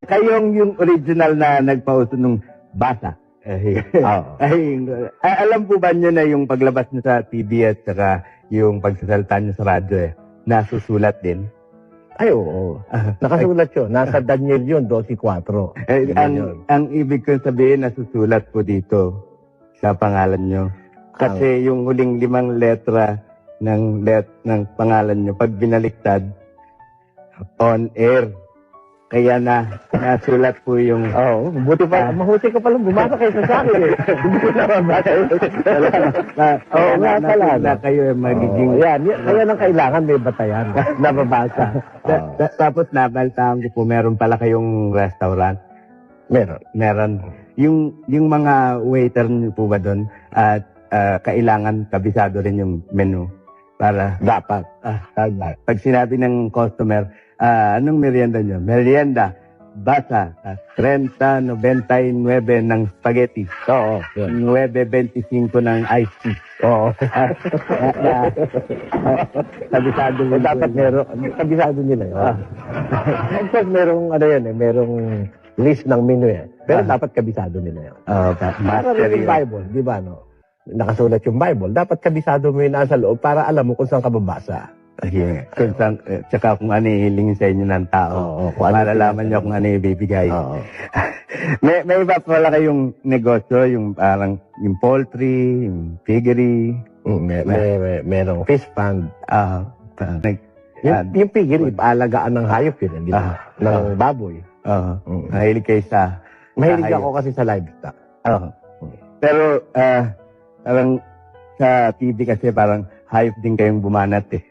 Kayong yung original na nagpauso nung basa. Alam po ba nyo na yung paglabas nyo sa TV at saka yung pagsasalita nyo sa radyo nasusulat din? Ay, oo. Nakasulat yun. Nasa Daniel yun, 12:4. Ang ibig kong sabihin, nasusulat po dito sa pangalan nyo. Kasi yung huling 5 letra ng pangalan nyo, pag binaliktad, on air. Kaya nasulat po yung... Oo, buti pa. Mahuti ka palang bumasa kaysa sa akin eh. Hindi ko nababasa. Oo, nga talaga. Na kayo magiging... Kaya nang kailangan may batayan. Nababasa. Tapos nabaltaan ko po, meron pala kayong restaurant. Meron. Yung mga waiter niyo po ba doon, at kailangan kabisado rin yung menu para Dapat. pag sinabi ng customer, anong merienda nyo? Merienda, basa, 30.99 ng spaghetti. Oo. 9.25 ng iced tea. Oo. Kabisado mo. Dapat kabisado nila yun. Of course, merong list ng menu yan. Pero dapat kabisado nila yun. Para rin yung Bible, di ba, no? Nakasulat yung Bible, dapat kabisado mo yun nasa loob para alam mo kung saan ka babasa. Tsaka kung ano hilingin sa inyo ng tao. Para alaman nyo kung ano ibibigay. May iba pala kayong negosyo, yung parang yung poultry, yung piggery. Merong fish pond. Yung Yung piggery, paalagaan ng hayop yun, di ba? Ng baboy. Mahilig kayo sa... Mahilig ako kasi sa livestock. Pero parang sa TV kasi parang hayop din kayong bumanat eh.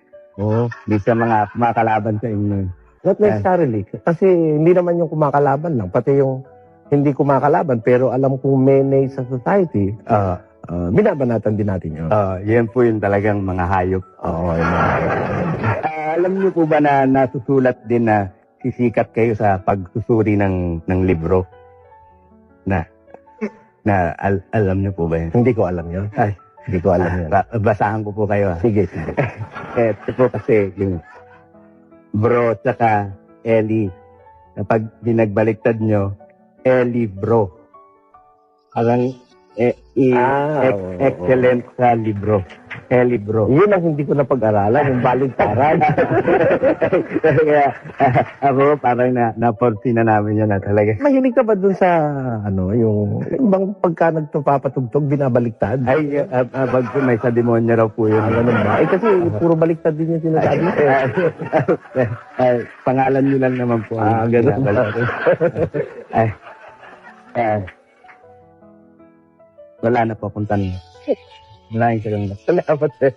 Di sa mga kumakalaban sa inyo. Not necessarily. Kasi hindi naman yung kumakalaban lang. Pati yung hindi kumakalaban pero alam kong mene sa society, binabanatan din natin yun. Yan po yung talagang mga hayop. Alam niyo po ba na nasusulat din na sisikat kayo sa pagsusuri ng libro? Alam niyo po ba yun? Hindi ko alam yun. Hindi ko alam yun. Basahan ko po kayo. Sige. Ito po kasi yung bro tsaka Eli. Kapag binagbaliktad nyo, Eli bro. Parang excellent sa libro. Eli bro. Yun ang hindi ko napag-aralan, yung baligtaran. Kaya ako parang na-foresee na namin yan na talaga. Mahilig ka ba dun sa, yung ibang pagka nagpapatugtog, binabaliktad? Ay, pag may sa demonyo raw po yun. Ganun ba? Kasi puro baliktad din yung sinasabi. Pangalan nyo lang naman po. Ganun ba? Wala na po akong tanong. Wala yung sagang. Salamat eh.